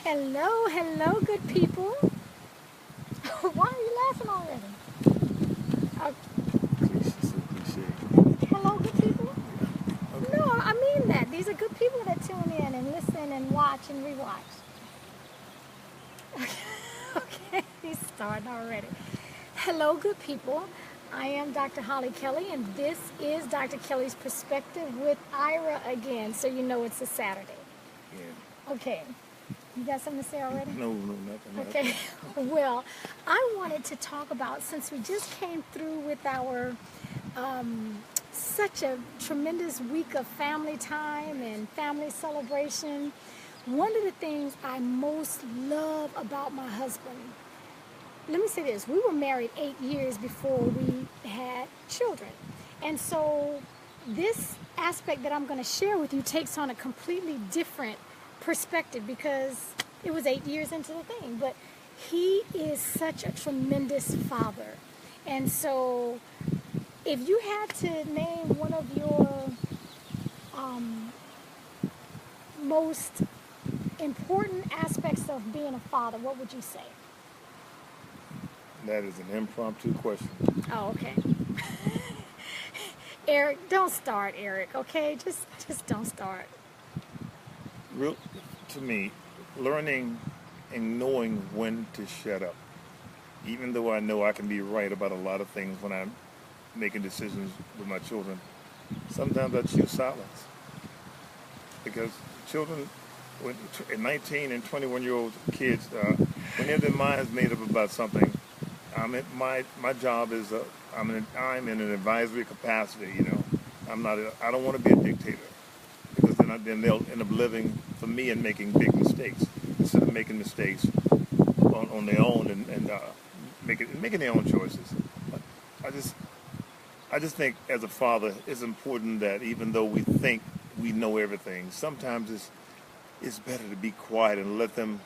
Hello, hello, good people. Why are you laughing already? Cliche, so cliche. Hello, good people. Yeah. Okay. No, I mean that. These are good people that tune in and listen and watch and rewatch. Okay, he's starting already. Hello, good people. I am Dr. Holly Kelly, and this is Dr. Kelly's Perspective with Ira again, so you know it's a Saturday. Yeah. Okay, you got something to say already? No, nothing. Okay, well, I wanted to talk about, since we just came through with our such a tremendous week of family time and family celebration, one of the things I most love about my husband, let me say this, we were married 8 years before we had children. And so this aspect that I'm going to share with you takes on a completely different perspective because it was 8 years into the thing. But he is such a tremendous father. And so if you had to name one of your most important aspects of being a father, what would you say? That is an impromptu question. Oh, okay. Eric, don't start, Eric, okay? Just don't start. Real, to me, learning and knowing when to shut up. Even though I know I can be right about a lot of things when I'm making decisions with my children, sometimes I choose silence. Because children, when 19 and 21-year-old kids, when their mind is made up about something, my job is I'm in an advisory capacity. I don't want to be a dictator because then they'll end up living for me and making big mistakes instead of making mistakes on their own and making their own choices. I just I just think as a father, it's important that even though we think we know everything, sometimes it's better to be quiet and let them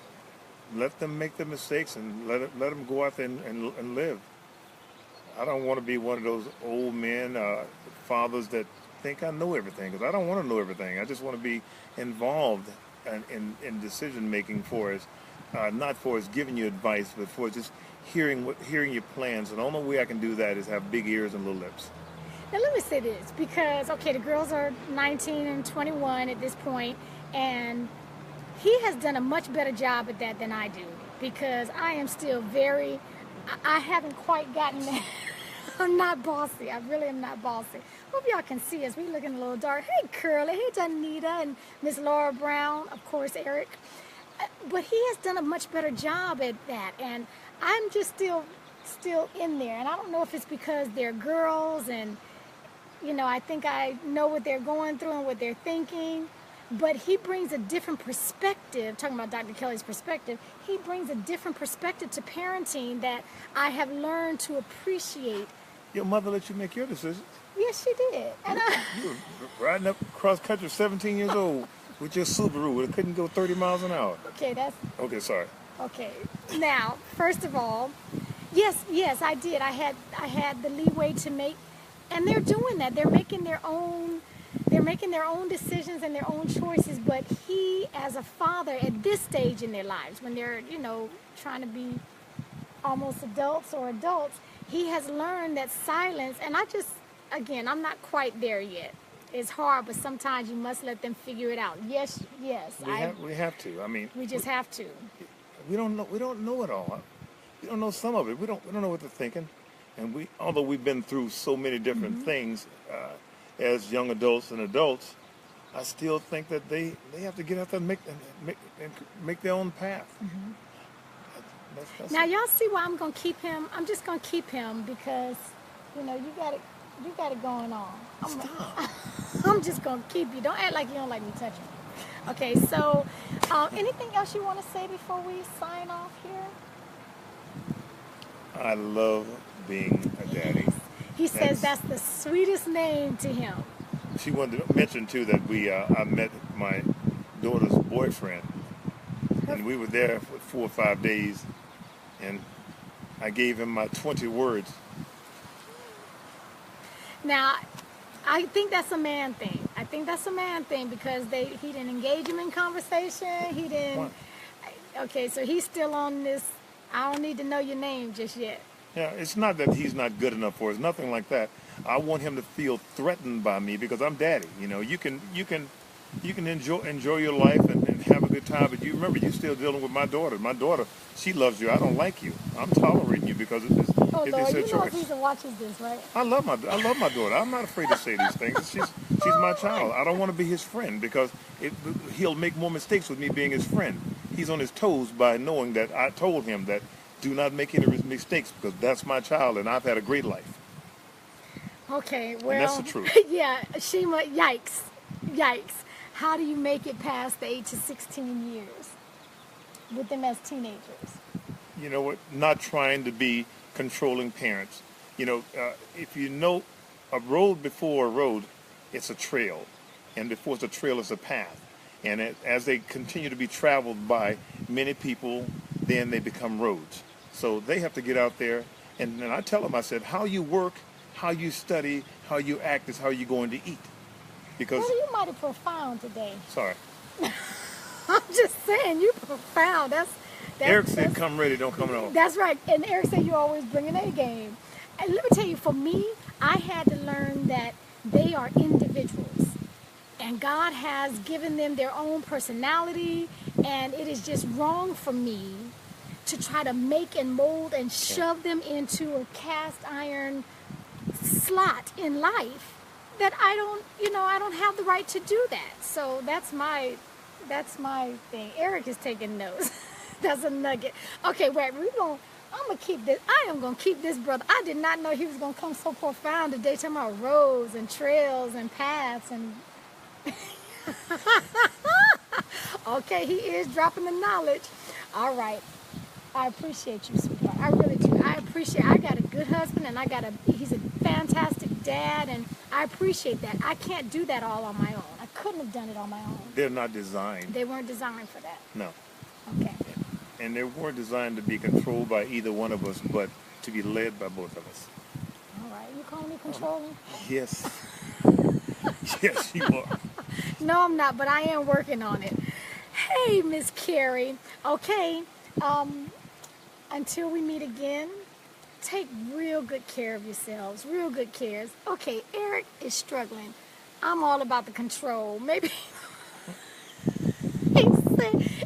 make their mistakes and let them go out there and live. I don't want to be one of those old men, fathers that think I know everything because I don't want to know everything. I just want to be involved in decision making for us, not for us giving you advice, but for just hearing your plans. And the only way I can do that is have big ears and little lips. Now, let me say this because, okay, the girls are 19 and 21 at this point, and he has done a much better job at that than I do because I am still I haven't quite gotten that. I'm not bossy. I really am not bossy. Hope y'all can see us. We looking a little dark. Hey, Curly. Hey, Danita and Miss Laura Brown. Of course, Eric. But he has done a much better job at that, and I'm just still in there. And I don't know if it's because they're girls, and I think I know what they're going through and what they're thinking. But he brings a different perspective, talking about Dr. Kelly's perspective, he brings a different perspective to parenting that I have learned to appreciate. Your mother let you make your decisions. Yes, she did. And You were riding up cross country, 17 years old, with your Subaru. It couldn't go 30 miles an hour. okay, that's Okay, sorry. okay. Now, first of all, yes, I did. I had the leeway to make, and they're doing that. They're making their own decisions and their own choices. But he, as a father, at this stage in their lives, when they're trying to be almost adults, he has learned that silence. And again, I'm not quite there yet. It's hard, but sometimes you must let them figure it out. Yes, We have to. I mean, we just have to. we don't know. We don't know it all. We don't know some of it. We don't know what they're thinking. And although we've been through so many different things as young adults and adults, I still think that they have to get out there and make their own path. Now y'all see why I'm gonna keep him. I'm just gonna keep him because you got it going on. Stop. I'm just gonna keep you. Don't act like you don't like me touching you. Okay, so anything else you want to say before we sign off here? I love being a daddy. He says that's the sweetest name to him. She wanted to mention too that I met my daughter's boyfriend, and we were there for 4 or 5 days, and I gave him my 20 words. Now, I think that's a man thing. I think that's a man thing because he didn't engage him in conversation. He didn't. What? Okay, so he's still on this. I don't need to know your name just yet. Yeah, it's not that he's not good enough for us, nothing like that. I want him to feel threatened by me because I'm daddy. You know, you can enjoy your life and have a good time, but you remember you're still dealing with my daughter. My daughter, she loves you. I don't like you. I'm tolerating you because Oh it's Lord, her you know if choice. Lisa watches this, right? I love my daughter. I'm not afraid to say these things. She's my child. I don't want to be his friend because he'll make more mistakes with me being his friend. He's on his toes by knowing that I told him that do not make any mistakes because that's my child and I've had a great life. Okay, well, And that's the truth. yeah, Shima, yikes, yikes. How do you make it past the 8 to 16 years with them as teenagers? You know what? Not trying to be controlling parents. You know, if you know a road before a road, it's a trail. And before it's a trail, it's a path. And as they continue to be traveled by many people, then they become roads. So they have to get out there. And I tell them, I said, how you work, how you study, how you act is how you're going to eat. Because, Well, you might have profound today. sorry, I'm just saying, you profound. Eric said, come ready, don't come at all. That's right. And Eric said you always bring an A game. And let me tell you, for me, I had to learn that they are individuals. And God has given them their own personality. And it is just wrong for me to try to make and mold and shove them into a cast iron slot in life that I don't have the right to do that. So that's my thing. Eric is taking notes. That's a nugget. Okay, wait, I'm gonna keep this. I am gonna keep this, brother. I did not know he was gonna come so profound today, talking about roads and trails and paths and. Okay, he is dropping the knowledge. All right, I appreciate you, sweetheart. I really do. I got a good husband, and he's a fantastic dad, and I appreciate that. I can't do that all on my own. I couldn't have done it on my own. They're not designed. They weren't designed for that. No. Okay. And they weren't designed to be controlled by either one of us, but to be led by both of us. All right. You call me controlling? Yes. Yes, you are. No, I'm not, but I am working on it. Hey, Miss Carrie. Okay. Until we meet again, take real good care of yourselves. Real good cares. Okay, Eric is struggling. I'm all about the control. Maybe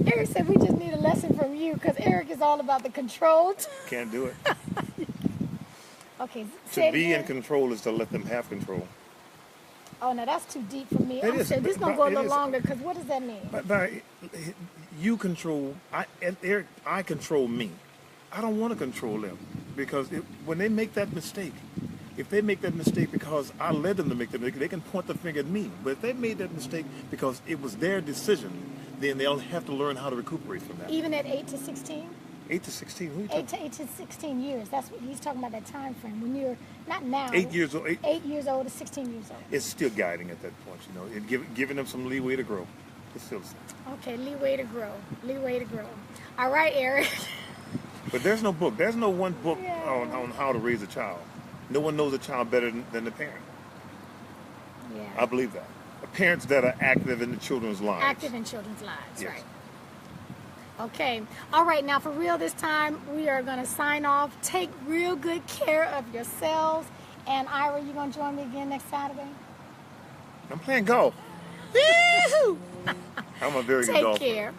Eric said we just need a lesson from you because Eric is all about the control. Can't do it. Okay. To be in control is to let them have control. Oh, no, that's too deep for me. It I'm is, saying this is but- going to go a it little is. longer because what does that mean? But you control, and Eric, I control me. I don't want to control them because when they make that mistake, if they make that mistake because I led them to make the mistake, they can point the finger at me. But if they made that mistake because it was their decision, then they'll have to learn how to recuperate from that. Even at 8 to 16? 8 to 16, who are you talking 8 to 16 years. That's what he's talking about, that time frame. When you're, not now. 8 years old. 8 years old to 16 years old. It's still guiding at that point, you know, and giving them some leeway to grow. It's still the same. Okay, leeway to grow. Leeway to grow. All right, Eric. But there's no book. There's no one book Yeah. on how to raise a child. No one knows a child better than the parent. Yeah. I believe that. Parents that are active in the children's lives. Active in children's lives, Yes. right. Okay. All right, now for real this time, we are going to sign off. Take real good care of yourselves. And Ira, you going to join me again next Saturday? I'm playing golf. Woo-hoo! I'm a very good Take golfer. care.